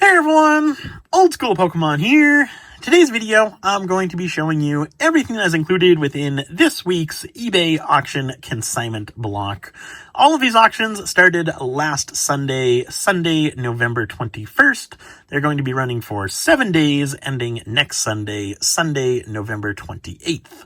Hey everyone, Old School Pokemon here. Today's video, I'm going to be showing you everything that is included within this week's eBay auction consignment block. All of these auctions started last Sunday, November 21st. They're going to be running for 7 days, ending next Sunday, November 28th.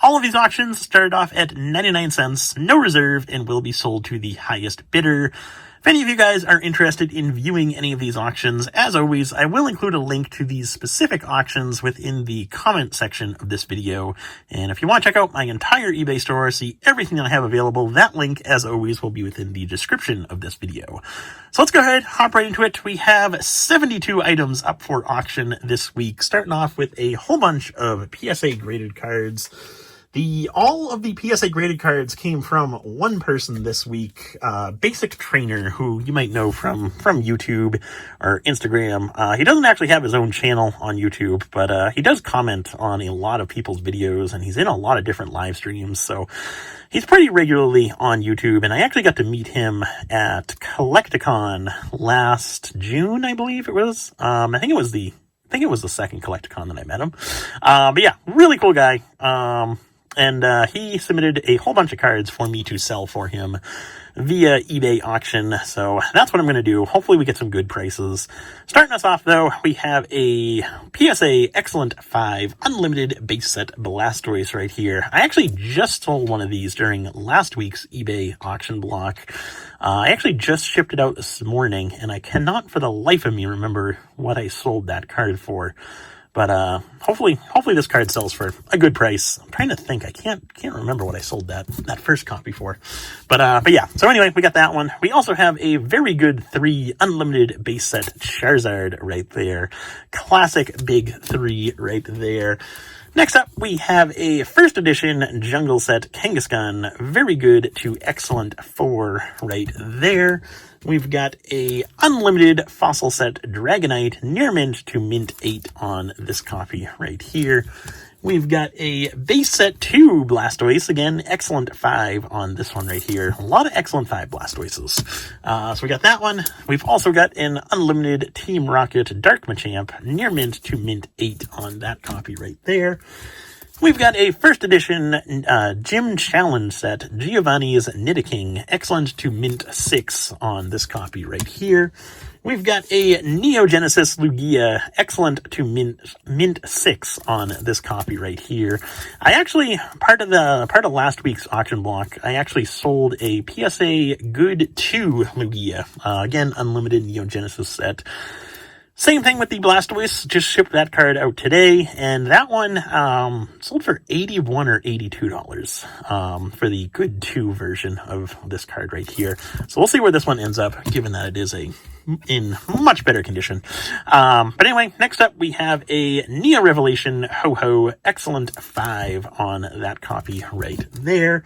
All of these auctions started off at 99 cents, no reserve, and will be sold to the highest bidder. If any of you guys are interested in viewing any of these auctions, as always, I will include a link to these specific auctions within the comment section of this video. And if you want to check out my entire eBay store, see everything that I have available, that link, as always, will be within the description of this video. So let's go ahead, hop right into it. We have 72 items up for auction this week, starting off with a whole bunch of PSA graded cards. All of the PSA graded cards came from one person this week, Basic Trainer, who you might know from YouTube or Instagram. He doesn't actually have his own channel on YouTube, but he does comment on a lot of people's videos, and he's in a lot of different live streams, so he's pretty regularly on YouTube, and I actually got to meet him at Collecticon last June, I believe it was. I think it was the second Collecticon that I met him. But yeah, really cool guy. And he submitted a whole bunch of cards for me to sell for him via eBay auction. So that's what I'm going to do. Hopefully we get some good prices. Starting us off, though, we have a PSA Excellent 5 Unlimited Base Set Blastoise right here. I actually just sold one of these during last week's eBay auction block. I actually just shipped it out this morning, and I cannot for the life of me remember what I sold that card for. But hopefully this card sells for a good price. I'm trying to think. I can't remember what I sold that first copy for. But yeah. So anyway, we got that one. We also have a very good 3 unlimited base set Charizard right there. Classic big 3 right there. Next up, we have a first edition Jungle Set Kangaskhan. Very good to excellent 4 right there. We've got a unlimited fossil set Dragonite, near mint to mint 8 on this copy right here. We've got a base set 2 Blastoise, again, excellent 5 on this one right here. A lot of excellent 5 Blastoises. So we got that one. We've also got an unlimited Team Rocket Dark Machamp, near mint to mint 8 on that copy right there. We've got a first edition Gym Challenge set, Giovanni's Nidoking, excellent to mint 6 on this copy right here. We've got a Neogenesis Lugia, excellent to mint 6 on this copy right here. I actually, part of last week's auction block, I actually sold a PSA Good 2 Lugia, again, unlimited Neogenesis set. Same thing with the Blastoise, just shipped that card out today, and that one sold for $81 or $82 for the Good 2 version of this card right here. So we'll see where this one ends up, given that it is in much better condition. But anyway, next up we have a Neo Revelation Ho-Ho, excellent 5 on that copy right there.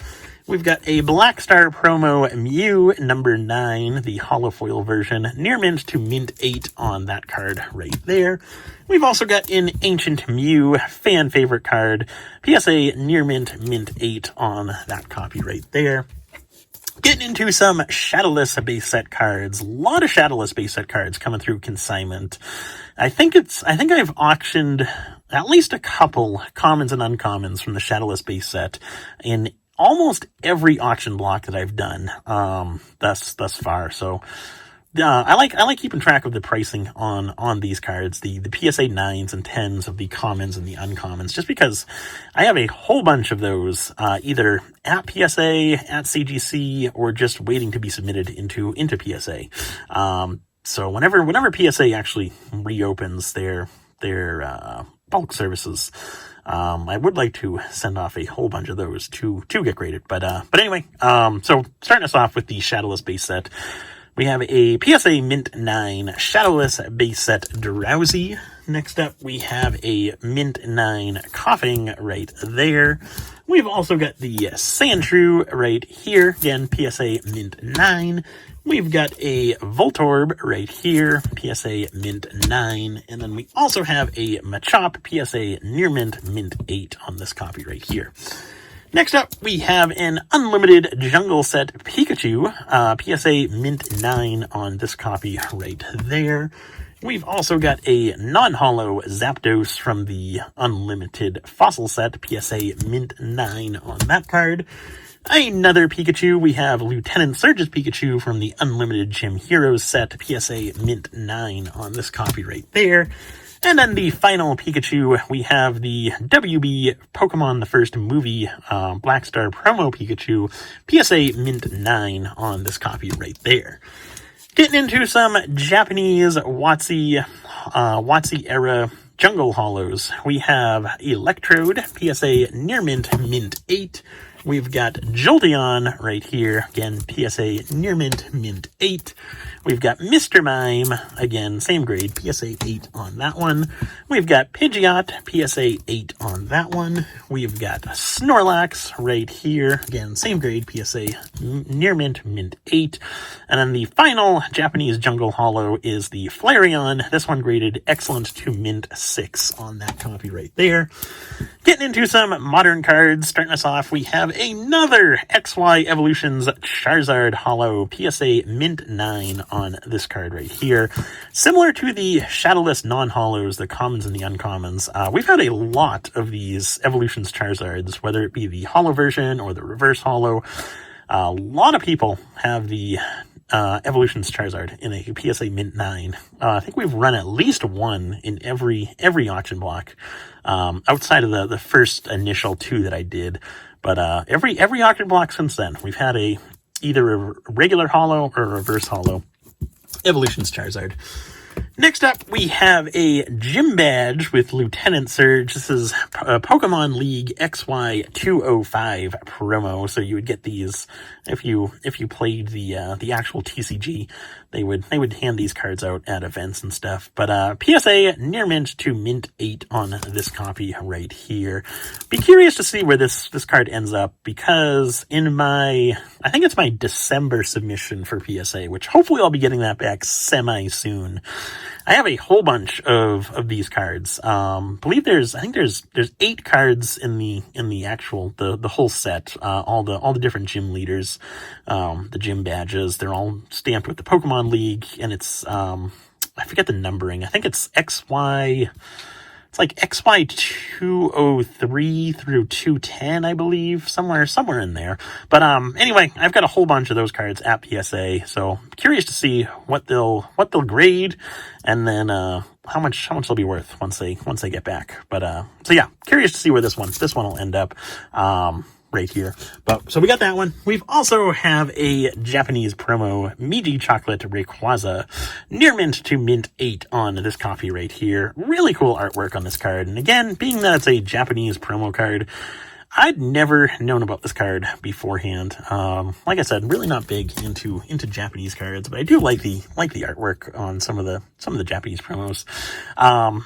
We've got a Black Star Promo Mew number 9, the holofoil version, near mint to mint 8 on that card right there. We've also got an Ancient Mew fan favorite card, PSA near mint 8 on that copy right there. Getting into some Shadowless base set cards. A lot of Shadowless base set cards coming through consignment. I think I've auctioned at least a couple commons and uncommons from the Shadowless base set in almost every auction block that I've done thus far. So I like keeping track of the pricing on these cards, the PSA 9s and 10s of the commons and the uncommons, just because I have a whole bunch of those either at PSA, at CGC, or just waiting to be submitted into PSA. So whenever PSA actually reopens their bulk services, I would like to send off a whole bunch of those to get graded. But anyway, so starting us off with the Shadowless base set, we have a PSA Mint 9 Shadowless base set Drowsy. Next up, we have a Mint 9 Coughing right there. We've also got the Sandshrew right here. Again, PSA Mint 9. We've got a Voltorb right here, PSA Mint 9. And then we also have a Machop, PSA Near Mint 8 on this copy right here. Next up, we have an unlimited Jungle Set Pikachu, PSA Mint 9 on this copy right there. We've also got a non-holo Zapdos from the Unlimited Fossil set, PSA Mint 9 on that card. Another Pikachu, we have Lieutenant Surge's Pikachu from the Unlimited Gym Heroes set, PSA Mint 9 on this copy right there. And then the final Pikachu, we have the WB Pokemon the First Movie Black Star promo Pikachu, PSA Mint 9 on this copy right there. Getting into some Japanese WotC era Jungle Holos, we have Electrode, PSA Near Mint 8. We've got Jolteon right here, again, PSA Near Mint 8. We've got Mr. Mime, again, same grade, PSA 8 on that one. We've got Pidgeot, PSA 8 on that one. We've got Snorlax right here, again, same grade, PSA Near Mint 8. And then the final Japanese Jungle Holo is the Flareon. This one graded excellent to Mint 6 on that copy right there. Getting into some modern cards, starting us off, we have another XY Evolutions Charizard Holo, PSA Mint 9 on this card right here. Similar to the Shadowless non-holos, the commons and the uncommons, we've had a lot of these Evolutions Charizards, whether it be the holo version or the reverse holo. A lot of people have the Evolutions Charizard in a PSA Mint 9. I think we've run at least one in every auction block, outside of the first initial two that I did. But every auction block since then, we've had either a regular holo or a reverse holo Evolutions Charizard. Next up, we have a gym badge with Lieutenant Surge. This is Pokemon League XY 205 promo. So you would get these if you played the actual TCG. They would hand these cards out at events and stuff. But PSA Near Mint to Mint 8 on this copy right here. Be curious to see where this card ends up, because in I think it's my December submission for PSA, which hopefully I'll be getting that back semi soon. I have a whole bunch of these cards. I think there's 8 cards in the actual the whole set. All the different gym leaders, the gym badges. They're all stamped with the Pokemon League, and it's I forget the numbering. I think it's XY. It's like XY 203 through 210, I believe, somewhere in there. But anyway, I've got a whole bunch of those cards at PSA, so curious to see what they'll grade, and then how much they'll be worth once they get back. But so yeah, curious to see where this one will end up. Right here. But so we got that one. We've also have a Japanese promo, Miji Chocolate Rayquaza, Near Mint to Mint 8 on this copy right here. Really cool artwork on this card. And again, being that it's a Japanese promo card, I'd never known about this card beforehand. Like I said, really not big into Japanese cards, but I do like the artwork on some of the Japanese promos.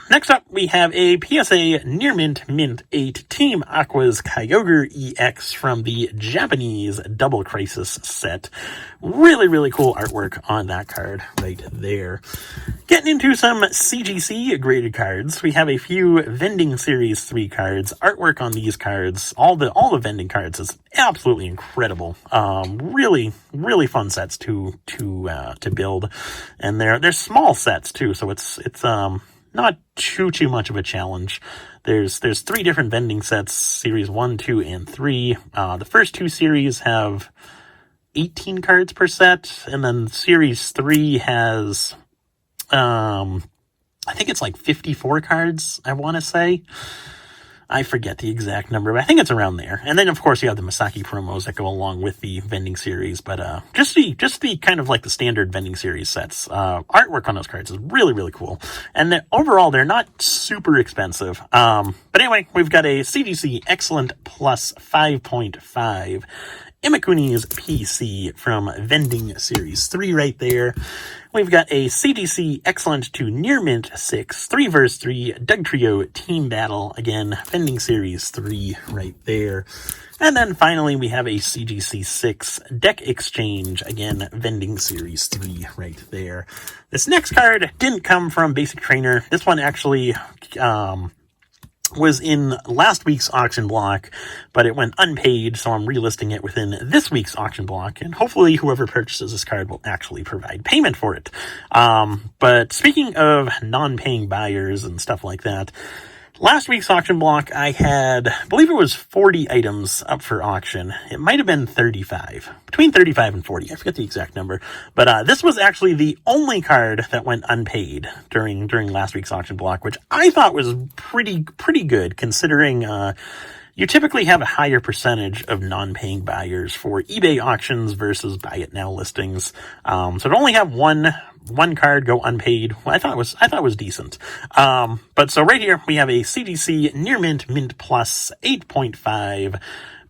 Next up, we have a PSA Near Mint 8 Team Aqua's Kyogre EX from the Japanese Double Crisis set. Really, really cool artwork on that card right there. Getting into some CGC graded cards, we have a few Vending Series 3 cards. Artwork on these cards, all the vending cards is absolutely incredible. Really, really fun sets to build, and they're small sets too, so it's not too much of a challenge. There's 3 different vending sets, series 1, 2, and 3. The first 2 series have 18 cards per set, and then series 3 has I think it's like 54 cards, I want to say. I forget the exact number, but I think it's around there. And then, of course, you have the Masaki promos that go along with the vending series. But just the kind of like the standard vending series sets. Artwork on those cards is really, really cool. And overall, they're not super expensive. But anyway, we've got a CGC Excellent Plus 5.5. Imakuni's PC from Vending Series 3 right there. We've got a CGC Excellent to Near Mint 6, 3 vs 3, Doug Trio Team Battle, again, Vending Series 3 right there. And then finally, we have a CGC 6 Deck Exchange, again, Vending Series 3 right there. This next card didn't come from Basic Trainer. This one actually was in last week's auction block, but it went unpaid, so I'm relisting it within this week's auction block, and hopefully whoever purchases this card will actually provide payment for it. But speaking of non-paying buyers and stuff like that, last week's auction block, I had, I believe it was 40 items up for auction. It might have been 35. Between 35 and 40. I forget the exact number. But this was actually the only card that went unpaid during last week's auction block, which I thought was pretty good, considering you typically have a higher percentage of non-paying buyers for eBay auctions versus buy it now listings. So to only have one card go unpaid, well, I thought it was decent. But so right here we have a CGC Near Mint Plus 8.5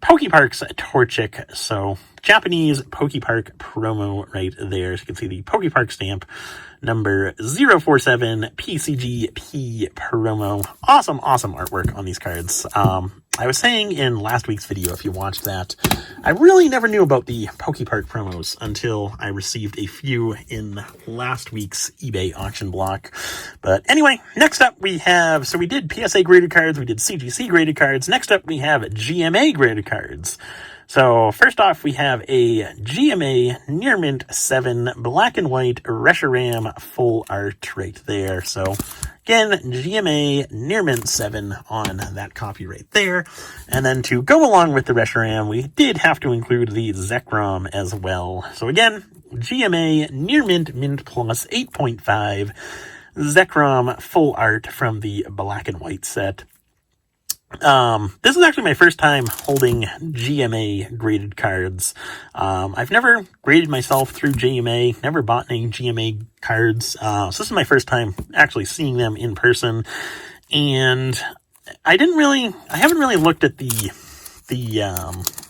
Pokeparks Torchic. So Japanese Pokepark promo right there. So you can see the Pokepark stamp number 047 PCGP promo. Awesome artwork on these cards. I was saying in last week's video, if you watched that, I really never knew about the Pokepark promos until I received a few in last week's eBay auction block. But anyway, next up we have, so we did PSA graded cards, we did CGC graded cards. Next up we have GMA graded cards. So first off, we have a GMA Near Mint 7 black and white Reshiram full art right there. So again, GMA Near Mint 7 on that copy right there. And then to go along with the Reshiram, we did have to include the Zekrom as well. So again, GMA Near Mint Plus 8.5 Zekrom full art from the black and white set. This is actually my first time holding GMA graded cards. I've never graded myself through GMA, never bought any GMA cards. So this is my first time actually seeing them in person. And I haven't really looked at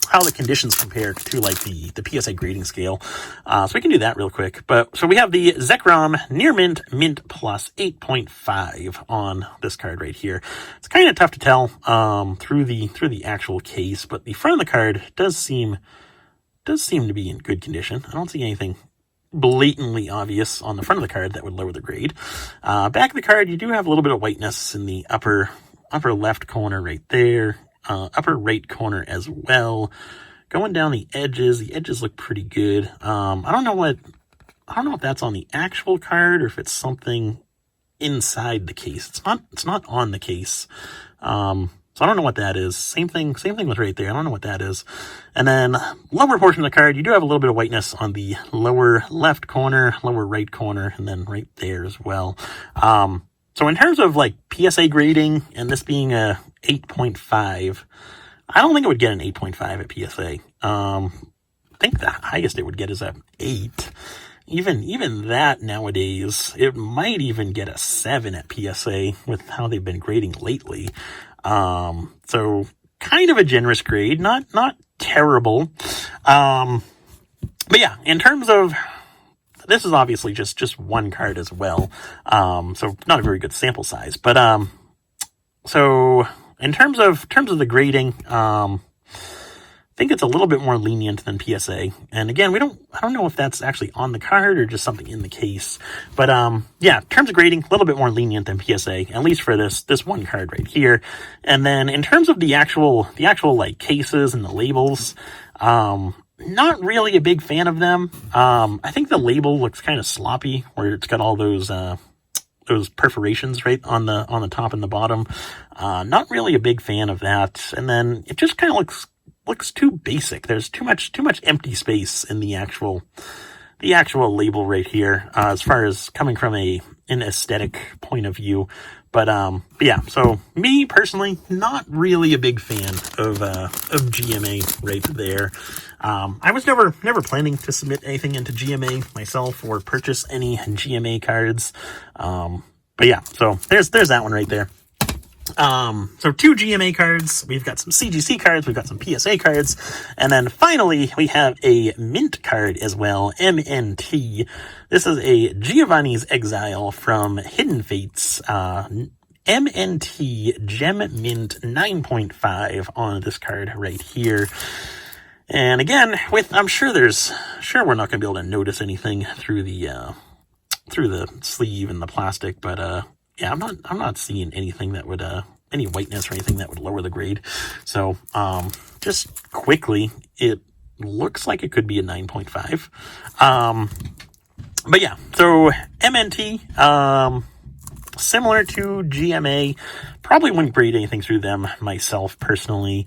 how the conditions compare to like the PSA grading scale. So we can do that real quick. But so we have the Zekrom Near Mint Plus 8.5 on this card right here. It's kind of tough to tell through the actual case, but the front of the card does seem to be in good condition. I don't see anything blatantly obvious on the front of the card that would lower the grade. Back of the card, you do have a little bit of whiteness in the upper left corner right there. Upper right corner as well. Going down the edges look pretty good. I don't know if that's on the actual card or if it's something inside the case. It's not on the case. So I don't know what that is. Same thing with right there. I don't know what that is. And then lower portion of the card, you do have a little bit of whiteness on the lower left corner, lower right corner, and then right there as well. So in terms of like PSA grading and this being a 8.5, I don't think it would get an 8.5 at PSA. I think the highest it would get is a 8. Even that nowadays, it might even get a 7 at PSA with how they've been grading lately. So kind of a generous grade, not terrible. But yeah, in terms of, this is obviously just one card as well. So not a very good sample size, but so in terms of the grading, I think it's a little bit more lenient than PSA. And again, I don't know if that's actually on the card or just something in the case. But yeah, in terms of grading, a little bit more lenient than PSA, at least for this one card right here. And then in terms of the actual like cases and the labels, not really a big fan of them. I think the label looks kind of sloppy, where it's got all those perforations right on the top and the bottom. Not really a big fan of that. And then it just kind of looks too basic. There's too much empty space in the actual label right here, as far as coming from an aesthetic point of view. But yeah, so me personally, not really a big fan of GMA right there. I was never planning to submit anything into GMA myself or purchase any GMA cards. But yeah, so there's that one right there. So 2 GMA cards, we've got some CGC cards, we've got some PSA cards, and then finally we have a mint card as well, MNT. This is a Giovanni's Exile from Hidden Fates, MNT Gem Mint 9.5 on this card right here. And again, I'm sure we're not going to be able to notice anything through the sleeve and the plastic, but yeah, I'm not seeing anything that would any whiteness or anything that would lower the grade. So, just quickly, it looks like it could be a 9.5. But yeah, so MNT, similar to GMA, probably wouldn't grade anything through them myself personally.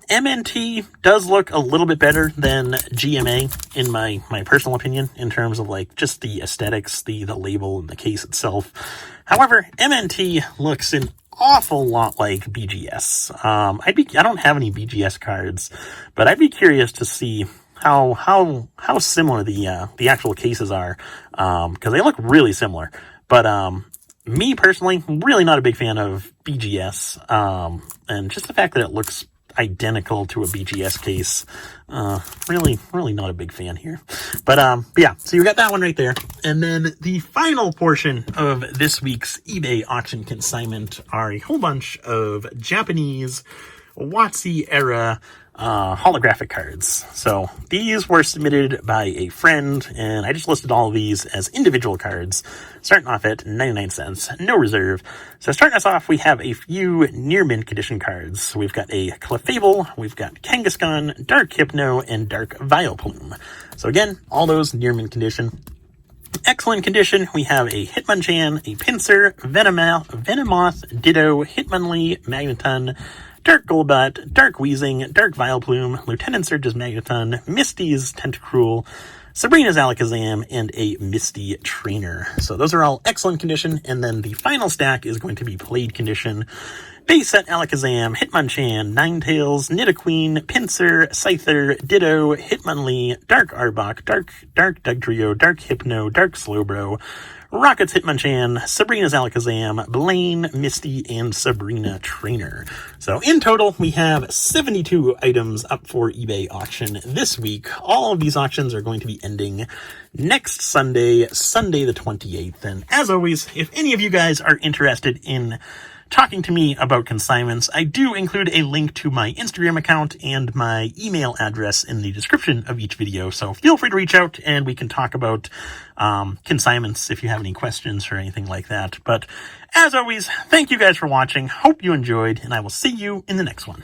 MNT does look a little bit better than GMA in my personal opinion, in terms of like just the aesthetics, the label and the case itself. However, MNT looks an awful lot like BGS. I don't have any BGS cards, but I'd be curious to see how similar the actual cases are, because they look really similar. But me personally, really not a big fan of BGS, and just the fact that it looks identical to a BGS case, really not a big fan here. But yeah, so you got that one right there. And then the final portion of this week's eBay auction consignment are a whole bunch of Japanese WotC era holographic cards. So these were submitted by a friend, and I just listed all of these as individual cards, starting off at 99 cents, no reserve. So starting us off, we have a few near mint condition cards. So we've got a Clefable, we've got Kangaskhan, Dark Hypno, and Dark Vileplume. So again, all those near mint condition. Excellent condition, we have a Hitmonchan, a Pinsir, Venomoth, Ditto, Hitmonlee, Magneton, Dark Golbat, Dark Weezing, Dark Vileplume, Lieutenant Surge's Magneton, Misty's Tentacruel, Sabrina's Alakazam, and a Misty Trainer. So those are all excellent condition, and then the final stack is going to be played condition. Base set Alakazam, Hitmonchan, Ninetales, Nidoqueen, Pinsir, Scyther, Ditto, Hitmonlee, Dark Arbok, Dark Dugtrio, Dark Hypno, Dark Slowbro, Rocket's Hitmonchan, Sabrina's Alakazam, Blaine, Misty, and Sabrina Trainer. So in total, we have 72 items up for eBay auction this week. All of these auctions are going to be ending next Sunday the 28th. And as always, if any of you guys are interested in talking to me about consignments, I do include a link to my Instagram account and my email address in the description of each video. So feel free to reach out and we can talk about consignments if you have any questions or anything like that. But as always, thank you guys for watching. Hope you enjoyed, and I will see you in the next one.